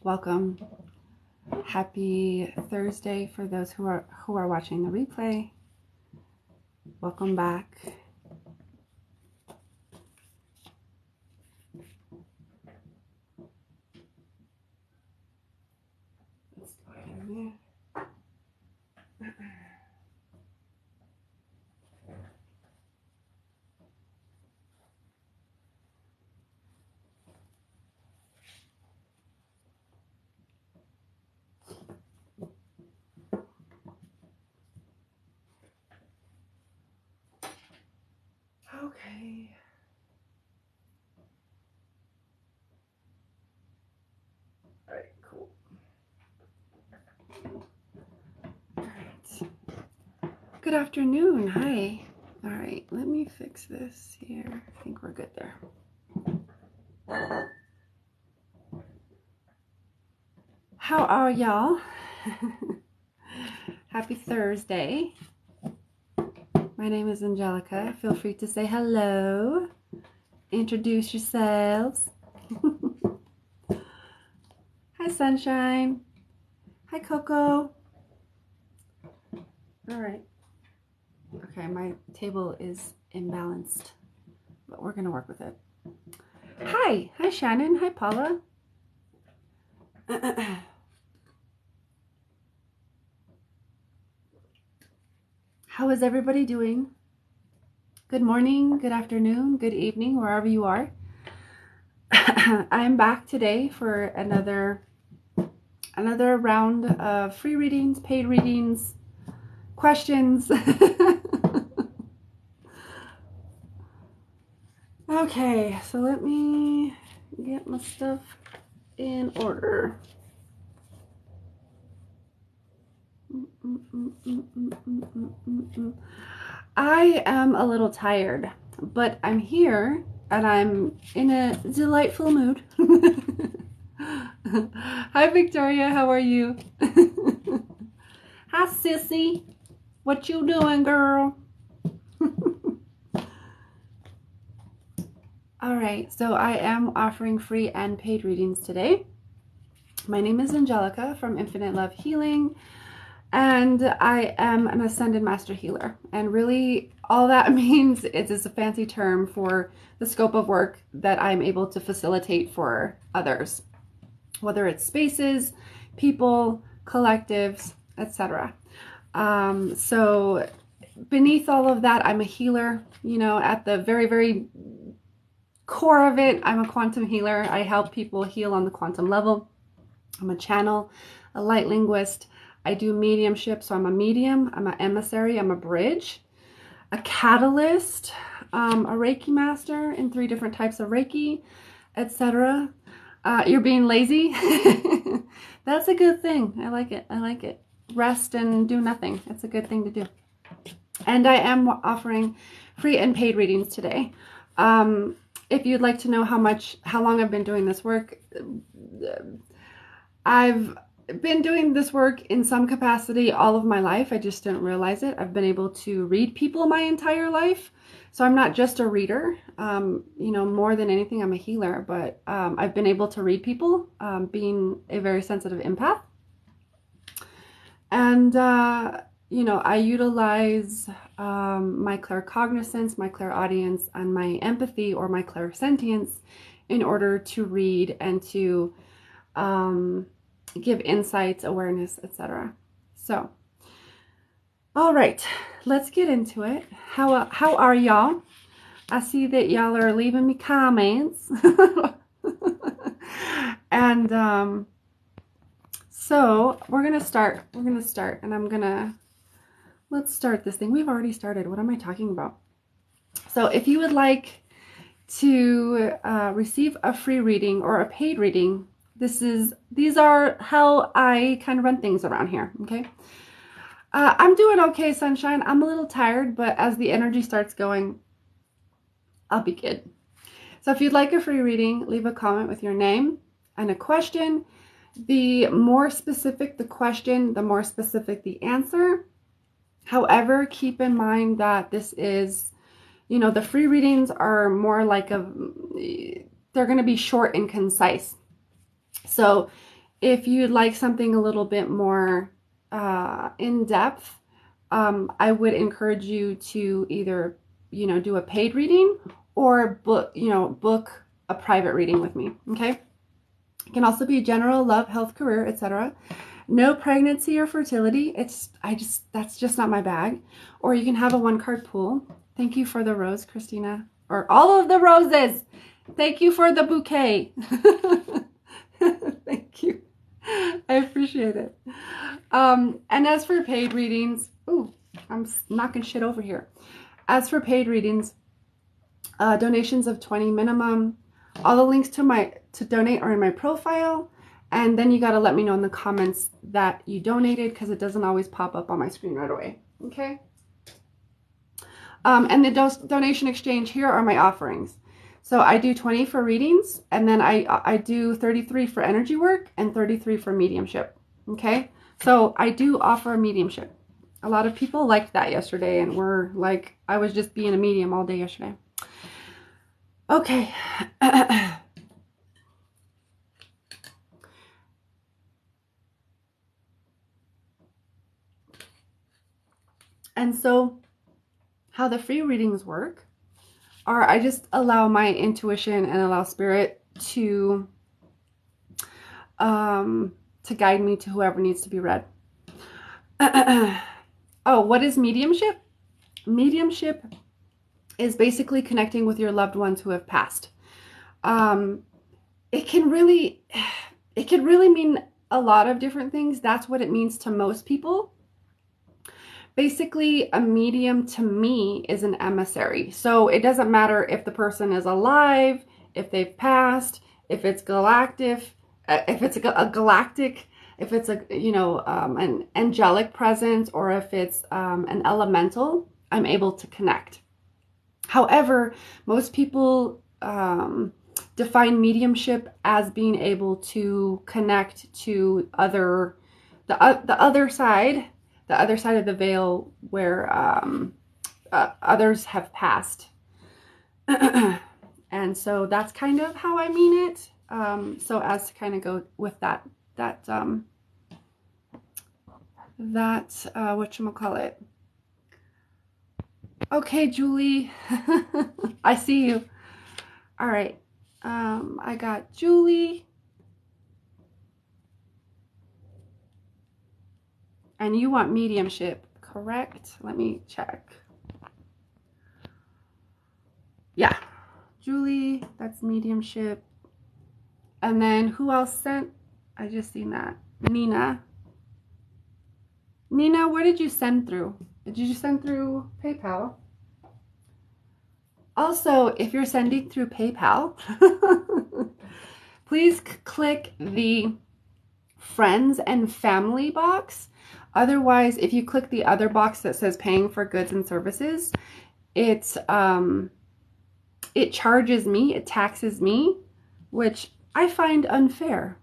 Welcome. Happy Thursday for those who are watching the replay. Welcome back. Let's go ahead and there. Okay. All right, cool. All right. Good afternoon. Hi. All right, let me fix this here. I think we're good there. How are y'all? Happy Thursday. My name is Angelica. Feel free to say hello. Introduce yourselves. Hi, Sunshine. Hi, Coco. All right. Okay, my table is imbalanced, but we're going to work with it. Hi. Hi, Shannon. Hi, Paula. How is everybody doing? Good morning, good afternoon, good evening, wherever you are. I'm back today for another round of free readings, paid readings, questions. Okay, so let me get my stuff in order. I am a little tired, but I'm here and I'm in a delightful mood. Hi, Victoria. How are you? Hi, Sissy. What you doing, girl? All right, so I am offering free and paid readings today. My name is Angelica from Infinite Love Healing, and I am an Ascended Master Healer. And really, all that means is a fancy term for the scope of work that I'm able to facilitate for others, whether it's spaces, people, collectives, etc. So beneath all of that, I'm a healer. You know, at the very, very core of it, I'm a quantum healer. I help people heal on the quantum level. I'm a channel, a light linguist. I do mediumship, so I'm a medium, I'm an emissary, I'm a bridge, a catalyst, a Reiki master in 3 different types of Reiki, etc. You're being lazy? That's a good thing. I like it. I like it. Rest and do nothing. It's a good thing to do. And I am offering free and paid readings today. If you'd like to know how long I've been doing this work, I've been doing this work in some capacity all of my life. I just didn't realize it. I've been able to read people my entire life. So I'm not just a reader. You know, more than anything, I'm a healer, but I've been able to read people, being a very sensitive empath. And, you know, I utilize my claircognizance, my clairaudience, and my empathy or my clairsentience in order to read and to give insights, awareness, etc. So, all right, let's get into it. How are y'all? I see that y'all are leaving me comments. And so we're gonna start, and let's start this thing. We've already started. What am I talking about? So if you would like to receive a free reading or a paid reading, these are how I kind of run things around here, okay? I'm doing okay, Sunshine. I'm a little tired, but as the energy starts going, I'll be good. So if you'd like a free reading, leave a comment with your name and a question. The more specific the question, the more specific the answer. However, keep in mind that this is, you know, the free readings are more like they're going to be short and concise. So if you'd like something a little bit more in depth, I would encourage you to either, do a paid reading or book a private reading with me. Okay. It can also be general, love, health, career, etc. No pregnancy or fertility. That's just not my bag. Or you can have a 1-card pool. Thank you for the rose, Christina. Or all of the roses. Thank you for the bouquet. Thank you. I appreciate it. And as for paid readings, I'm knocking shit over here. As for paid readings, donations of $20 minimum. All the links to donate are in my profile. And then you got to let me know in the comments that you donated, because it doesn't always pop up on my screen right away. Okay. And the donation exchange here are my offerings. So I do 20 for readings, and then I do 33 for energy work and 33 for mediumship. Okay. So I do offer mediumship. A lot of people liked that yesterday and were like, I was just being a medium all day yesterday. Okay. And so how the free readings work are, I just allow my intuition and allow spirit to guide me to whoever needs to be read. Oh, what is mediumship? Mediumship is basically connecting with your loved ones who have passed. It can really mean a lot of different things. That's what it means to most people. Basically, a medium to me is an emissary. So it doesn't matter if the person is alive, if they've passed, if it's galactic, if it's a galactic, if it's an angelic presence, or if it's an elemental. I'm able to connect. However, most people define mediumship as being able to connect to the other side of the veil where others have passed. And so that's kind of how I mean it. So as to kind of go with that whatchamacallit. Okay, Julie. I see you. All right. I got Julie. And you want mediumship, correct? Let me check. Yeah. Julie, that's mediumship. And then who else sent? I just seen that. Nina. Nina, where did you send through? Did you send through PayPal? Also, if you're sending through PayPal, please click the friends and family box. Otherwise, if you click the other box that says paying for goods and services, it charges me, it taxes me, which I find unfair.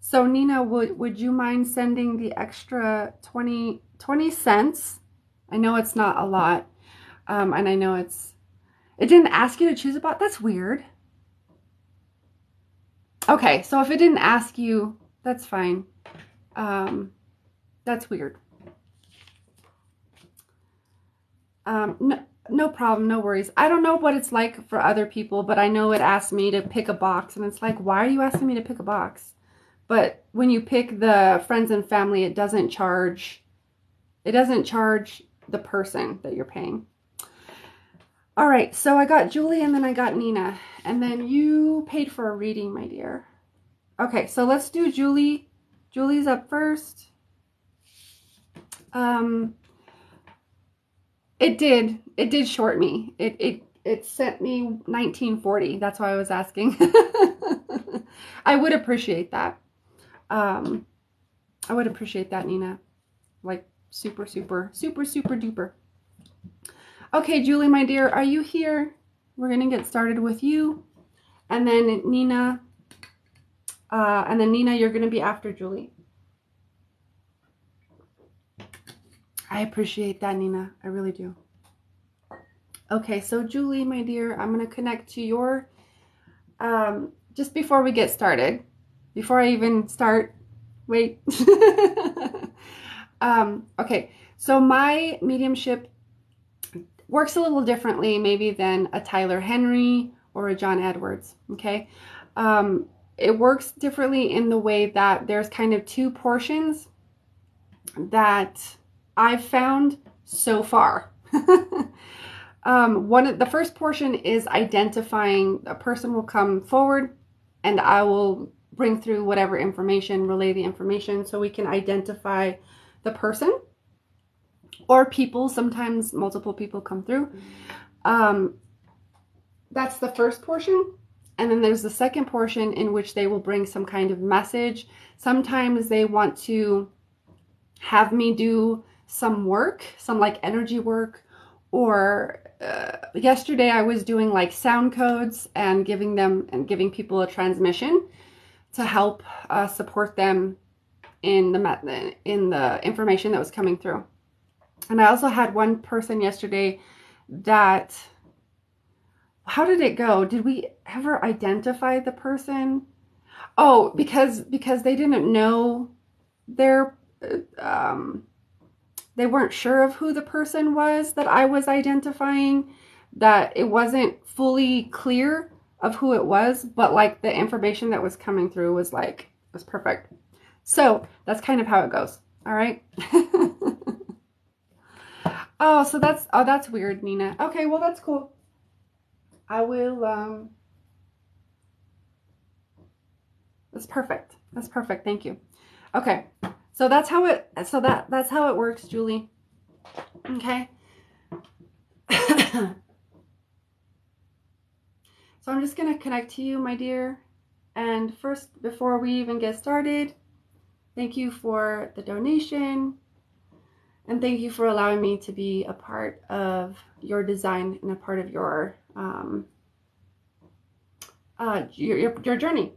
So Nina, would you mind sending the extra 20 cents? I know it's not a lot. And I know it didn't ask you to choose a bot. That's weird. Okay, so if it didn't ask you, that's fine. That's weird. No problem, no worries. I don't know what it's like for other people, but I know it asked me to pick a box, and it's like, why are you asking me to pick a box? But when you pick the friends and family, it doesn't charge the person that you're paying. All right, so I got Julie and then I got Nina, and then you paid for a reading, my dear. Okay, so let's do Julie. Julie's up first. It did short me. It sent me 1940. That's why I was asking. I would appreciate that. I would appreciate that, Nina. Like super, super, super, super duper. Okay, Julie, my dear, are you here? We're going to get started with you. And then Nina, you're going to be after Julie. I appreciate that, Nina. I really do. Okay, so Julie, my dear, I'm going to connect to your, just before we get started, before I even start, wait. Okay, so my mediumship works a little differently maybe than a Tyler Henry or a John Edwards, okay? It works differently in the way that there's kind of two portions that I've found so far. The first portion is identifying. A person will come forward and I will bring through whatever information, relay the information so we can identify the person or people. Sometimes multiple people come through. That's the first portion. And then there's the second portion in which they will bring some kind of message. Sometimes they want to have me do some work, some like energy work, or yesterday I was doing like sound codes and giving people a transmission to help support them in the information that was coming through. And I also had one person yesterday that, how did it go? Did we ever identify the person? Oh, because they didn't know their they weren't sure of who the person was that I was identifying, that it wasn't fully clear of who it was, but like the information that was coming through was perfect. So that's kind of how it goes. All right. Oh, so that's weird, Nina. Okay, well, that's cool. I will, that's perfect. That's perfect. Thank you. Okay. So that's how it works, Julie. Okay. So I'm just going to connect to you, my dear. And first, before we even get started, thank you for the donation. And thank you for allowing me to be a part of your design and a part of your journey.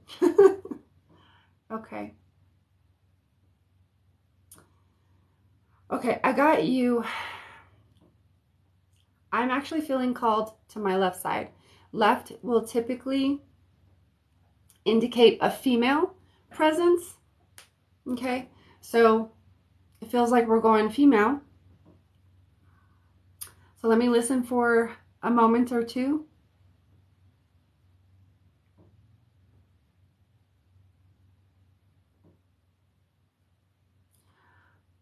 Okay. Okay, I got you. I'm actually feeling called to my left side. Left will typically indicate a female presence. Okay, so it feels like we're going female. So let me listen for a moment or two.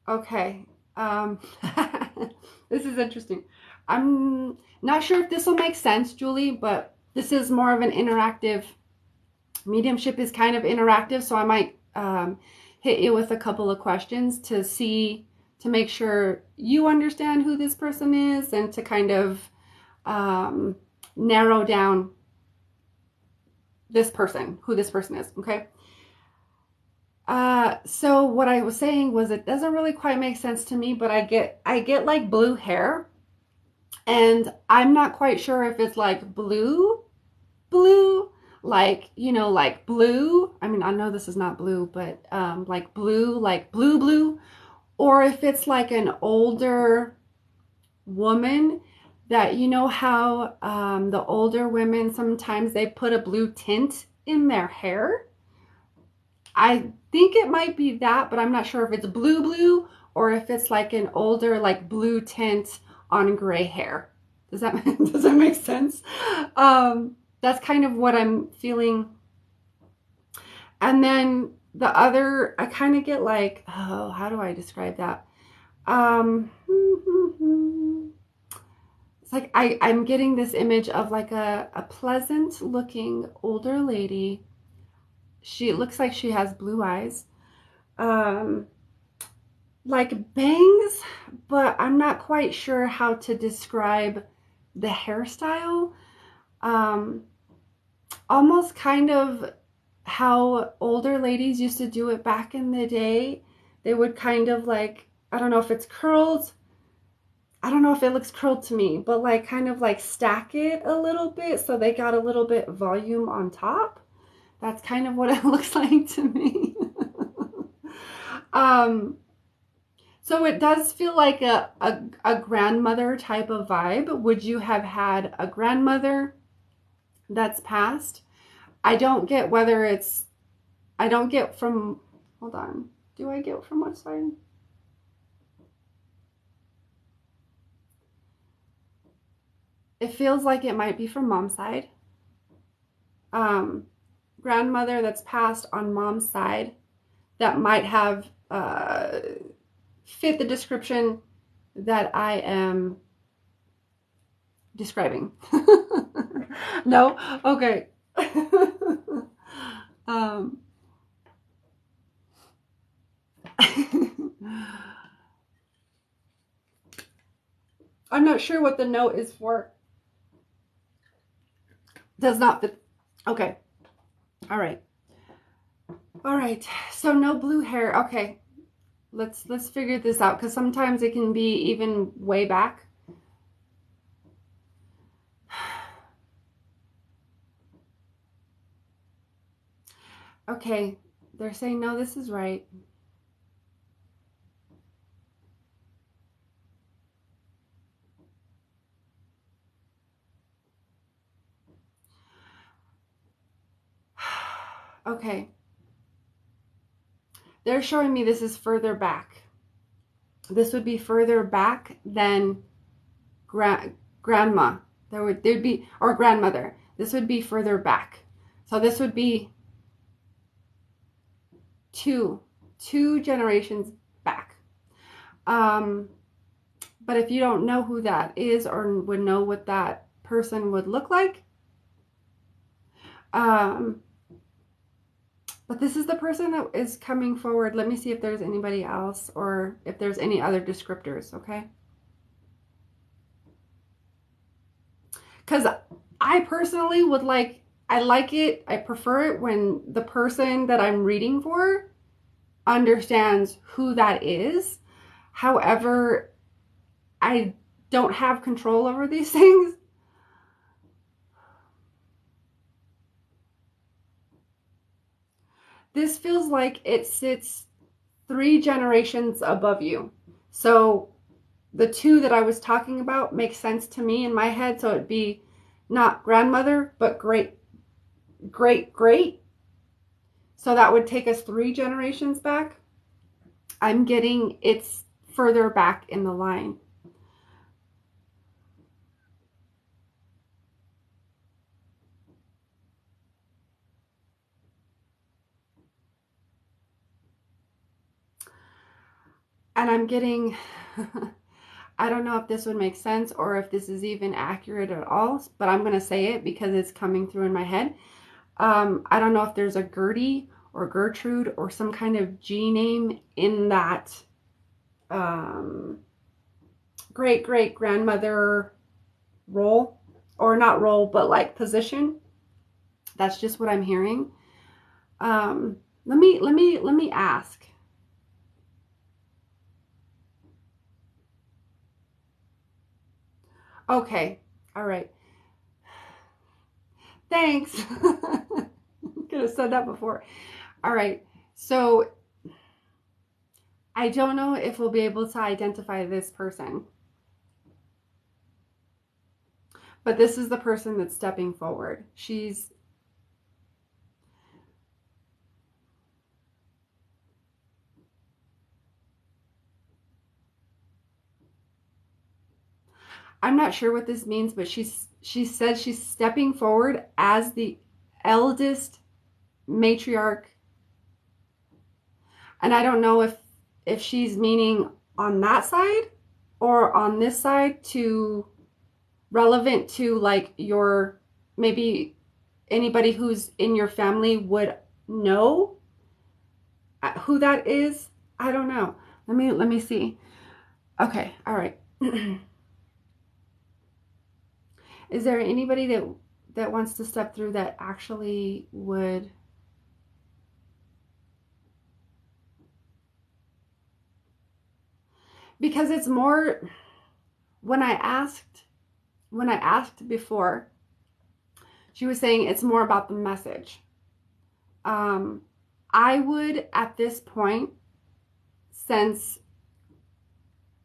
Okay, this is interesting. I'm not sure if this will make sense, Julie, but this is more of an interactive, mediumship is kind of interactive, so I might hit you with a couple of questions to make sure you understand who this person is and to kind of narrow down who this person is, okay? So what I was saying was it doesn't really quite make sense to me, but I get like blue hair, and I'm not quite sure if it's like blue, like, you know, like blue. I mean, I know this is not blue, but like blue, or if it's like an older woman that, you know how the older women, sometimes they put a blue tint in their hair. I think it might be that, but I'm not sure if it's blue or if it's like an older, like blue tint on gray hair. Does that make sense? That's kind of what I'm feeling. And then the other, I kind of get like, oh, how do I describe that? It's like I'm getting this image of like a pleasant looking older lady. She looks like she has blue eyes, like bangs, but I'm not quite sure how to describe the hairstyle. Almost kind of how older ladies used to do it back in the day. They would kind of like, I don't know if it's curled. I don't know if it looks curled to me, but like kind of like stack it a little bit so they got a little bit volume on top. That's kind of what it looks like to me. So So it does feel like a grandmother type of vibe. Would you have had a grandmother that's passed? I don't get whether it's, I don't get from, hold on. Do I get from what side? It feels like it might be from mom's side. Grandmother that's passed on mom's side that might have fit the description that I am describing. No? Okay. um, I'm not sure what the note is for. Does not fit. Okay. All right. All right. So no blue hair. Okay. Let's figure this out, because sometimes it can be even way back. Okay. They're saying no, this is right. Okay. They're showing me this is further back. This would be further back than grandma. There'd be, or grandmother. This would be further back. So this would be two generations back. But if you don't know who that is or would know what that person would look like, but this is the person that is coming forward. Let me see if there's anybody else or if there's any other descriptors, okay? Because I personally would like, I like it, I prefer it when the person that I'm reading for understands who that is. However, I don't have control over these things. This feels like it sits 3 generations above you. So the two that I was talking about make sense to me in my head. So it'd be not grandmother, but great. So that would take us 3 generations back. I'm getting it's further back in the line. And I'm getting, I don't know if this would make sense or if this is even accurate at all, but I'm going to say it because it's coming through in my head. I don't know if there's a Gertie or Gertrude or some kind of G name in that great grandmother role, or not role, but like position. That's just what I'm hearing. Let me ask. Okay. All right. Thanks. Could have said that before. All right. So I don't know if we'll be able to identify this person. But this is the person that's stepping forward. She's I'm not sure what this means, but she said she's stepping forward as the eldest matriarch. And I don't know if she's meaning on that side or on this side, to relevant to like your, maybe anybody who's in your family would know who that is. I don't know. Let me see. Okay. All right. Is there anybody that wants to step through that actually would? Because it's more, when I asked before, she was saying it's more about the message. I would at this point sense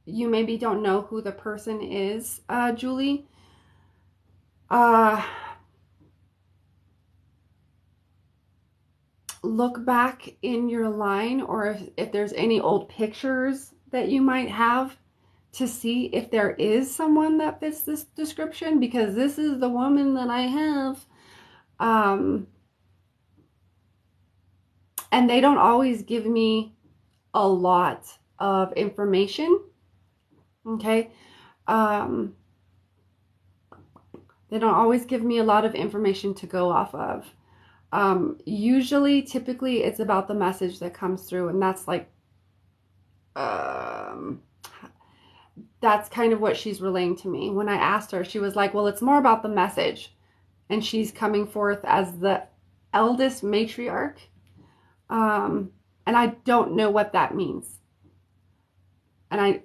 you maybe don't know who the person is, Julie. Look back in your line, or if there's any old pictures that you might have, to see if there is someone that fits this description, because this is the woman that I have. And they don't always give me a lot of information. Okay. They don't always give me a lot of information to go off of. Usually, typically, it's about the message that comes through, and that's like, that's kind of what she's relaying to me. When I asked her, she was like, well, it's more about the message, and she's coming forth as the eldest matriarch. And I don't know what that means. And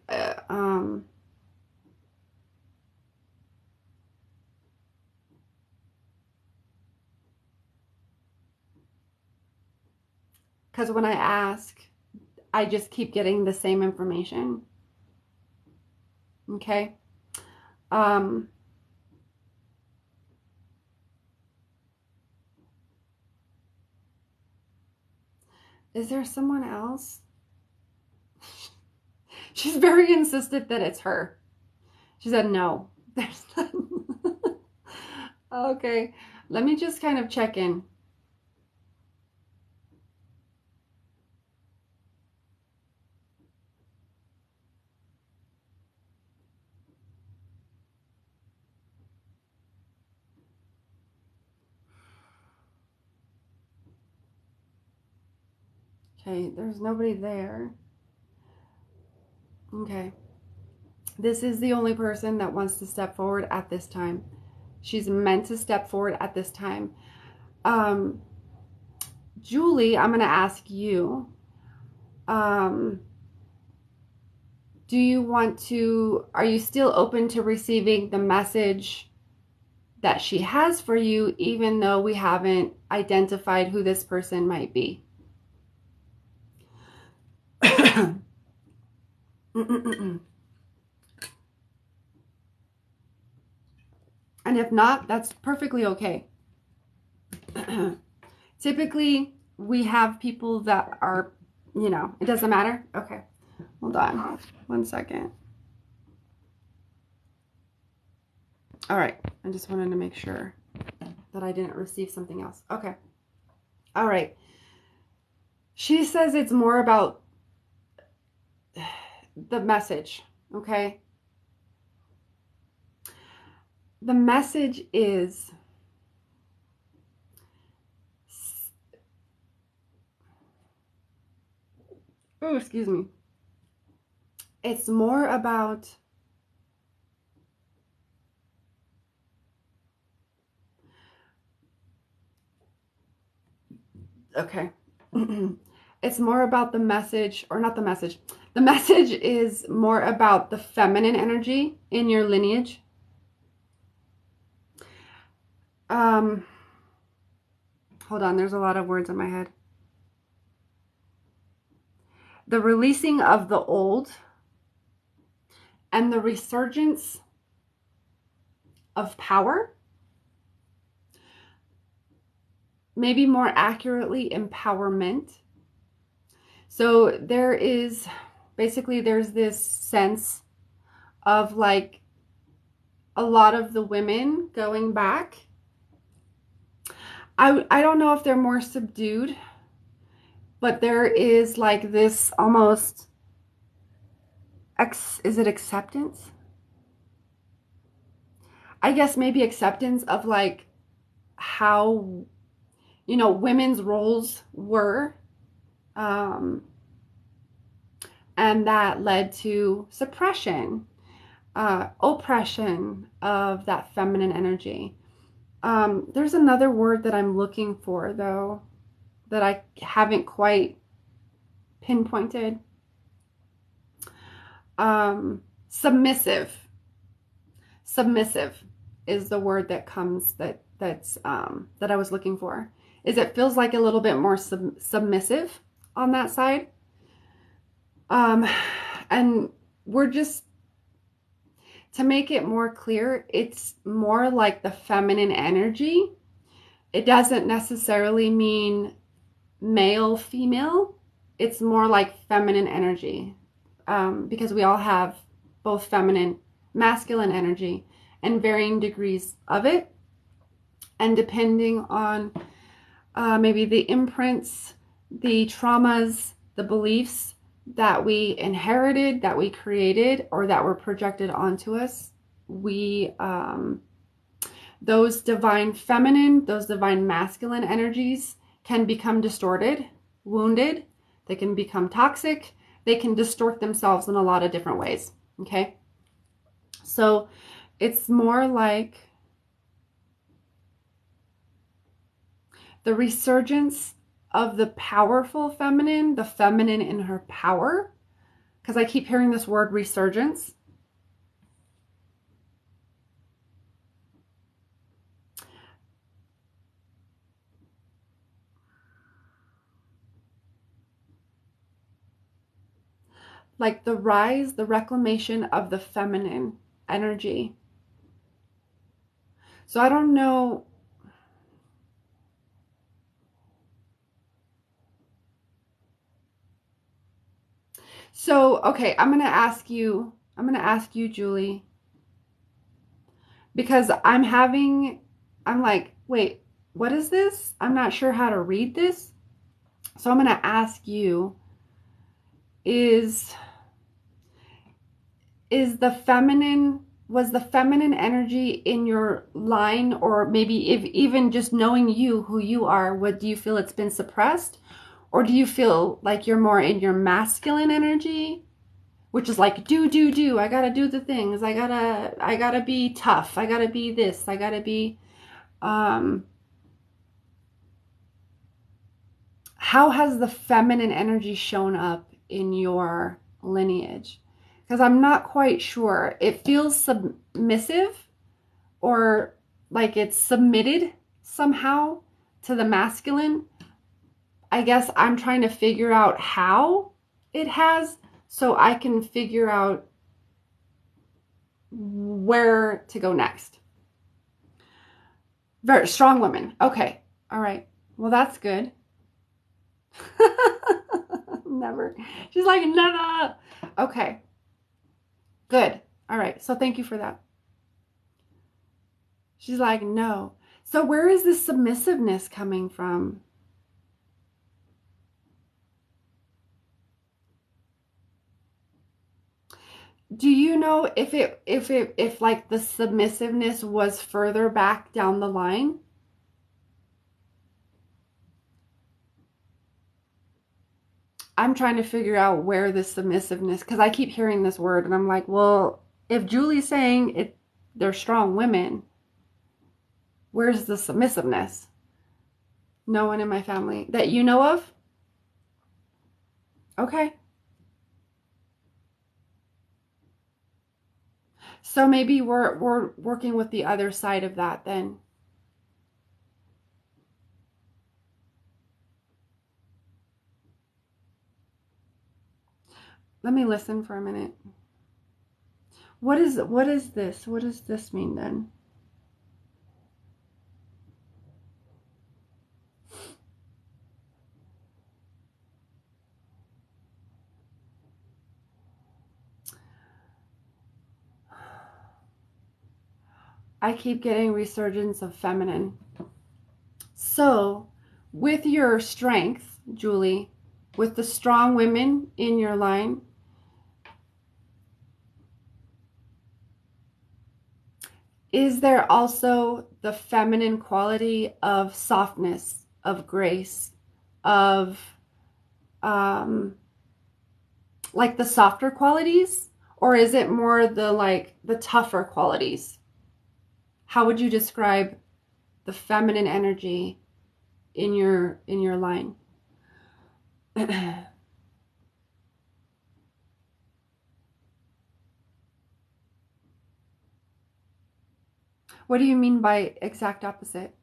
because when I ask, I just keep getting the same information. Okay. Is there someone else? She's very insistent that it's her. She said, no, there's none. Okay. Let me just kind of check in. Okay, there's nobody there. Okay. This is the only person that wants to step forward at this time. She's meant to step forward at this time. Julie, I'm going to ask you, do you want to, are you still open to receiving the message that she has for you, even though we haven't identified who this person might be? And if not, that's perfectly okay. Typically, we have people that are, it doesn't matter. Okay, hold on 1 second. All right, I just wanted to make sure that I didn't receive something else. Okay. All right. She says it's more about the message, okay? The message is, oh, excuse me. It's more about okay. It's more about the message, or not the message. The message is more about the feminine energy in your lineage. Hold on, there's a lot of words in my head. The releasing of the old and the resurgence of power. Maybe more accurately, empowerment. So there is, basically there's this sense of like a lot of the women going back. I don't know if they're more subdued, but there is like this almost, is it acceptance? I guess maybe acceptance of like how, women's roles were. And that led to suppression, oppression of that feminine energy. There's another word that I'm looking for, though, that I haven't quite pinpointed. Submissive. Submissive is the word that comes, that I was looking for. Is it feels like a little bit more submissive on that side. And we're just, to make it more clear, it's more like the feminine energy. It doesn't necessarily mean male, female. It's more like feminine energy, because we all have both feminine, masculine energy and varying degrees of it. And depending on maybe the imprints, the traumas, the beliefs that we inherited, that we created, or that were projected onto us, we those divine feminine, those divine masculine energies can become distorted, wounded. They can become toxic. They can distort themselves in a lot of different ways. Okay, so it's more like the resurgence of the powerful feminine, the feminine in her power, because I keep hearing this word resurgence. Like the rise, the reclamation of the feminine energy. So I don't know. So, okay, I'm going to ask you, Julie, because I'm like, wait, what is this? I'm not sure how to read this. So I'm going to ask you, is the feminine, was the feminine energy in your line, or maybe if even just knowing you, who you are, what do you feel it's been suppressed? Or do you feel like you're more in your masculine energy, which is like do, I gotta do the things, I gotta be tough, I gotta be this, I gotta be how has the feminine energy shown up in your lineage? Because I'm not quite sure. It feels submissive, or like it's submitted somehow to the masculine. I guess I'm trying to figure out how it has, so I can figure out where to go next. Very strong women. Okay. All right. Well, that's good. Never. She's like, never. Okay. Good. All right. So thank you for that. She's like, no. So where is this submissiveness coming from? Do you know if like the submissiveness was further back down the line? I'm trying to figure out where the submissiveness, because I keep hearing this word and I'm like, well, if Julie's saying it, they're strong women, where's the submissiveness? No one in my family that you know of? Okay. So maybe we're working with the other side of that then. Let me listen for a minute. What is this? What does this mean then? I keep getting resurgence of feminine. So, with your strength, Julie, with the strong women in your line, is there also the feminine quality of softness, of grace, of like the softer qualities? Or is it more the tougher qualities? How would you describe the feminine energy in your line? What do you mean by exact opposite?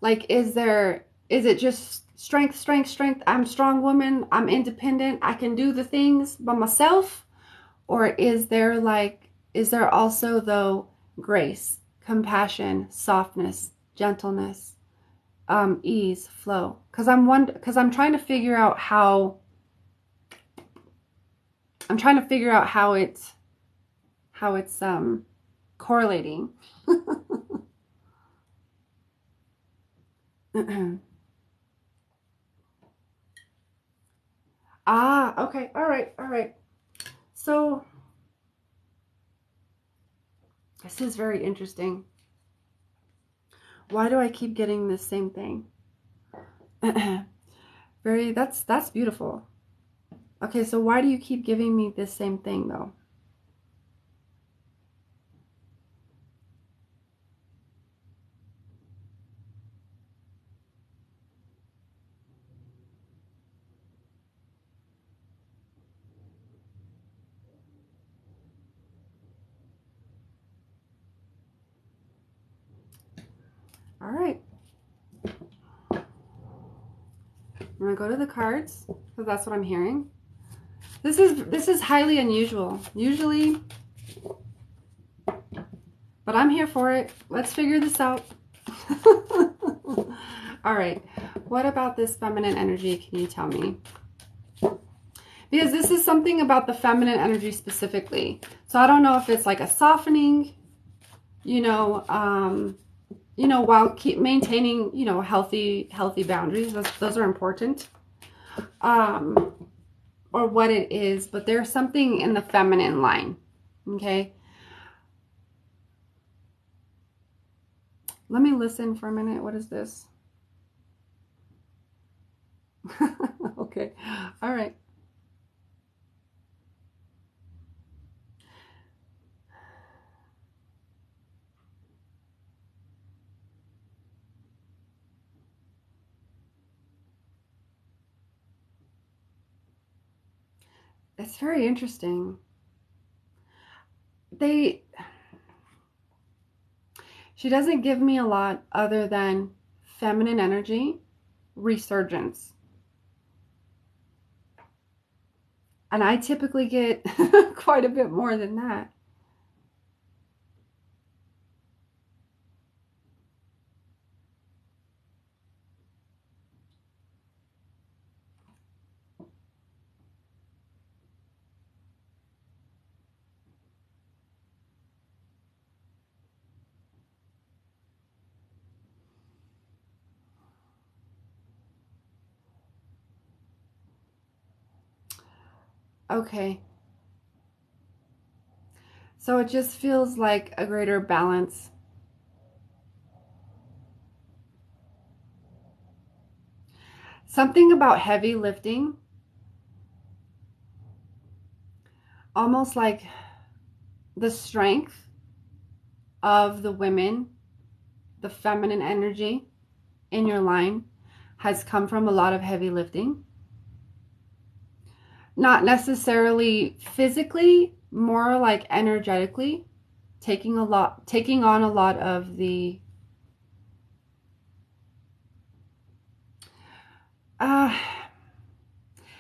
Like, is it just strength, strength, strength. I'm a strong woman. I'm independent. I can do the things by myself? Or is there also though grace, compassion, softness, gentleness, ease, flow? Because I'm trying to figure out how it's correlating. Okay. All right. All right. So this is very interesting. Why do I keep getting this same thing? That's beautiful. Okay, so why do you keep giving me this same thing though? All right. I'm gonna go to the cards because that's what I'm hearing. This is highly unusual. Usually, but I'm here for it. Let's figure this out. All right. What about this feminine energy? Can you tell me? Because this is something about the feminine energy specifically. So I don't know if it's like a softening, while keep maintaining, healthy boundaries. Those are important. Or what it is, but there's something in the feminine line. Okay. Let me listen for a minute. What is this? Okay. All right. It's very interesting. She doesn't give me a lot other than feminine energy, resurgence. And I typically get quite a bit more than that. Okay. So it just feels like a greater balance. Something about heavy lifting, almost like the strength of the women, the feminine energy in your line has come from a lot of heavy lifting. Not necessarily physically, more like energetically, taking on a lot of the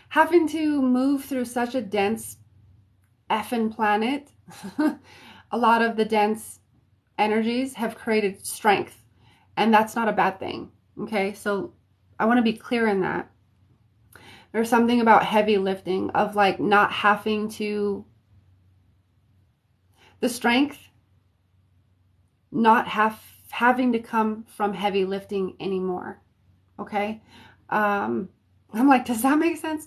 having to move through such a dense effing planet. A lot of the dense energies have created strength, and that's not a bad thing. Okay, so I want to be clear in that. There's something about heavy lifting of like not having to, the strength not having to come from heavy lifting anymore. Okay. I'm like, does that make sense?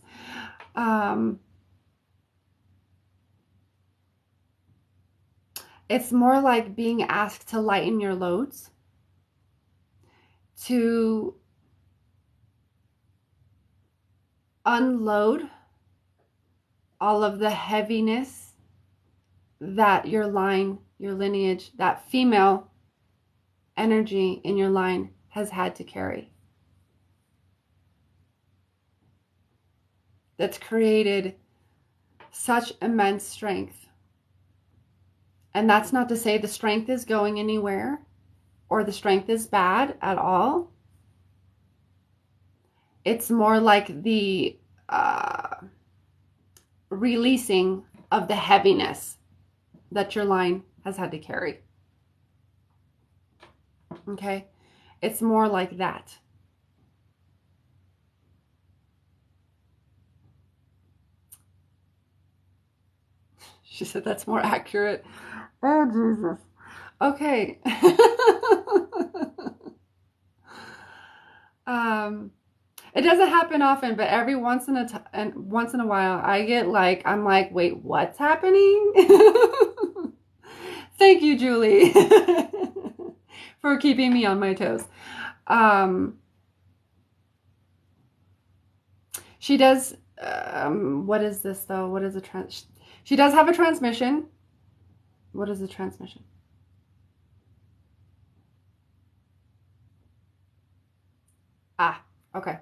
It's more like being asked to lighten your loads, to unload all of the heaviness that your line, your lineage, that female energy in your line has had to carry. That's created such immense strength. And that's not to say the strength is going anywhere or the strength is bad at all. It's more like the releasing of the heaviness that your line has had to carry. Okay? It's more like that. She said that's more accurate. Oh, Jesus. Okay. It doesn't happen often, but every once in a while, I get like, I'm like, wait, what's happening? Thank you, Julie, for keeping me on my toes. She does. What is this though? What is a She does have a transmission. What is a transmission? Ah, okay.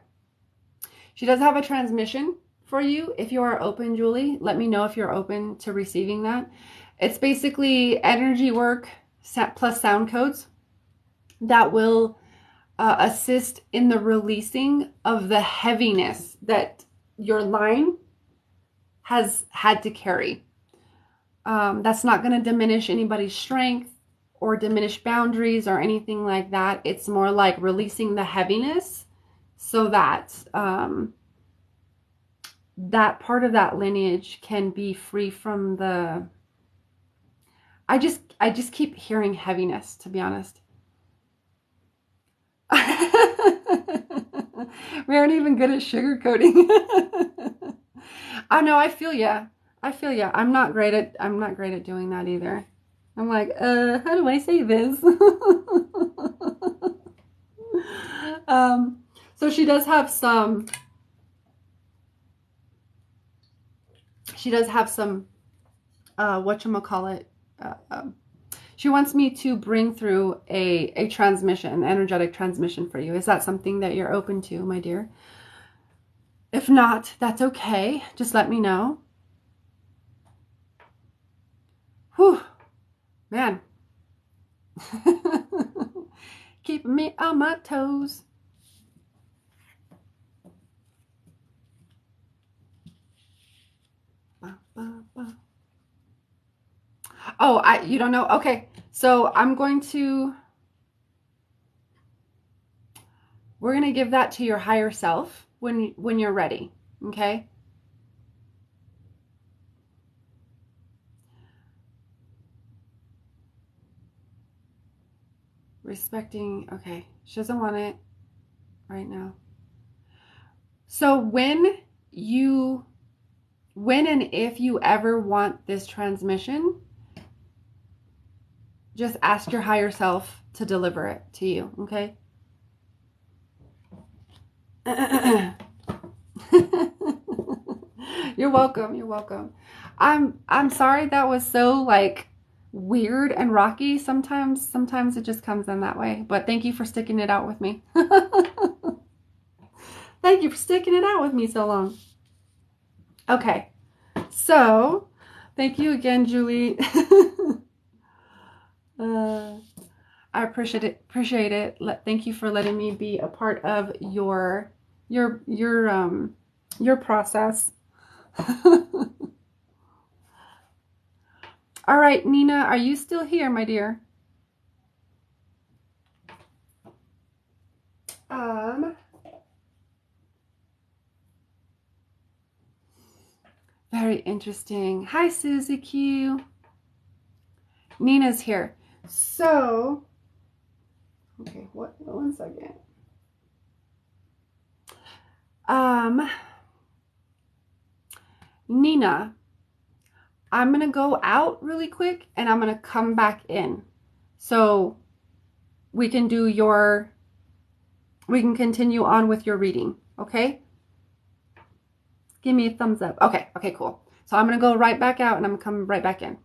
She does have a transmission for you. If you are open, Julie, let me know if you're open to receiving that. It's basically energy work plus sound codes that will assist in the releasing of the heaviness that your line has had to carry. That's not going to diminish anybody's strength or diminish boundaries or anything like that. It's more like releasing the heaviness so that that part of that lineage can be free from the... I just keep hearing heaviness, to be honest. We aren't even good at sugarcoating. I know, I feel ya. I feel ya. I'm not great at doing that either. I'm like, how do I say this? So she does have some whatchamacallit, she wants me to bring through a transmission, an energetic transmission for you. Is that something that you're open to, my dear? If not, that's okay. Just let me know. Whew, man. Keeping me on my toes. Oh, you don't know? Okay. So we're going to give that to your higher self when you're ready. Okay? Respecting, okay. She doesn't want it right now. So when and if you ever want this transmission, just ask your higher self to deliver it to you, okay? You're welcome. You're welcome. I'm sorry that was so like weird and rocky. Sometimes it just comes in that way. But thank you for sticking it out with me. Thank you for sticking it out with me so long. Okay. So, thank you again, Julie. I appreciate it. Thank you for letting me be a part of your process. All right, Nina, are you still here, my dear? Very interesting. Hi, Susie Q. Nina's here. So, okay, one second. Nina, I'm going to go out really quick and I'm going to come back in. So we can continue on with your reading. Okay? Give me a thumbs up. Okay, cool. So I'm going to go right back out and I'm going to come right back in.